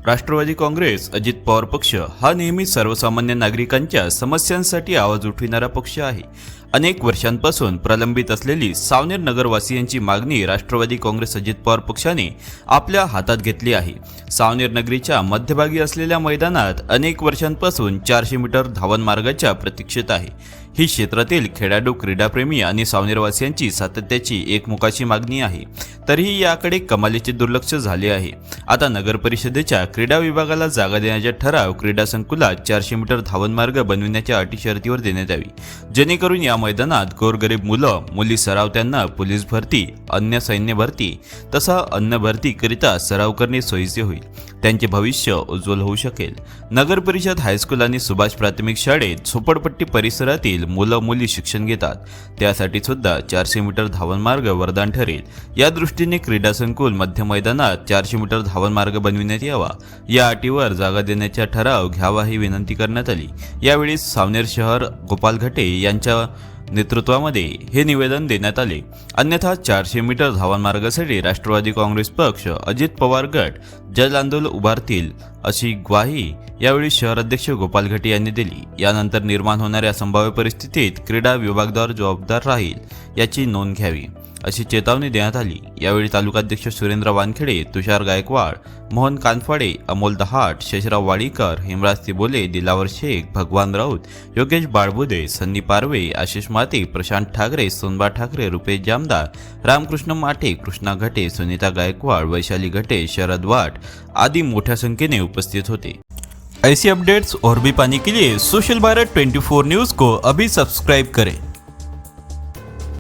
राष्ट्रवादी काँग्रेस अजित पवार पक्ष हा नेहमी सर्वसामान्य नागरिकांच्या समस्यांसाठी आवाज उठविणारा पक्ष आहे। अनेक वर्षांपासून प्रलंबित असलेली सावनेर नगरवासियांची मागणी राष्ट्रवादी काँग्रेस अजित पवार पक्षाने आपल्या हातात घेतली आहे। सावनेर नगरीच्या मध्यभागी असलेल्या मैदानात अनेक वर्षांपासून 400 मीटर धावन मार्गाच्या प्रतीक्षेत आहे। ही क्षेत्रातील खेळाडू, क्रीडाप्रेमी आणि सावनेरवासियांची सातत्याची एकमुखाची मागणी आहे, तरीही याकडे कमालीचे दुर्लक्ष झाले आहे। आता नगर परिषदेच्या क्रीडा विभागाला जागा देण्याचा ठराव क्रीडा संकुलात 400 मीटर धावन मार्ग बनविण्याच्या अटी शर्तीवर देण्यात यावी, जेणेकरून या मैदानात गोरगरीब मुली सराव त्यांना पोलीस भरती, अन्य सैन्य भरती तसा अन्न भरतीकरिता सराव करणे सोयीचे होईल, त्यांचे भविष्य उज्ज्वल होऊ शकेल। नगर परिषद हायस्कूल आणि सुभाष प्राथमिक शाळेत झोपडपट्टी परिसरातील मुली शिक्षण घेतात, त्यासाठी सुद्धा 400 मीटर धावन मार्ग वरदान ठरेल। या दृष्टीने क्रीडा संकुल मध्य मैदानात 400 मीटर धावन मार्ग बनविण्यात यावा, या अटीवर जागा देण्याचा ठराव घ्यावा ही विनंती करण्यात आली। यावेळी सावनेर शहर गोपाल घटे यांच्या नेतृत्वामध्ये हे निवेदन देण्यात आले। अन्यथा 400 मीटर धावन मार्गासाठी राष्ट्रवादी काँग्रेस पक्ष, अजित पवार गट जल आंदोलन उभारतील अशी ग्वाही यावेळी शहर अध्यक्ष गोपाल घटे यांनी दिली। यानंतर निर्माण होणाऱ्या संभाव्य परिस्थितीत क्रीडा विभागद्वार जबाबदार राहील याची नोंद घ्यावी अशी चेतावणी देण्यात आली। यावेळी तालुकाध्यक्ष सुरेंद्र वानखेडे, तुषार गायकवाड, मोहन कानफाडे, अमोल दहाट, शेषराव वाडीकर, हिमराज तिबोले, दिलावर शेख, भगवान राऊत, योगेश बाळबुदे, सन्नी पारवे, आशिष माते, प्रशांत ठाकरे, सोनबा ठाकरे, रुपेश जामदार, रामकृष्ण माटे, कृष्णा घटे, सुनीता गायकवाड, वैशाली घटे, शरद वाट आदि मोठ्या संख्येने उपस्थित होते। ऐसी अपडेट्स और भी पाने के लिए सोशल भारत 24 न्यूज़ को अभी सब्सक्राइब करें।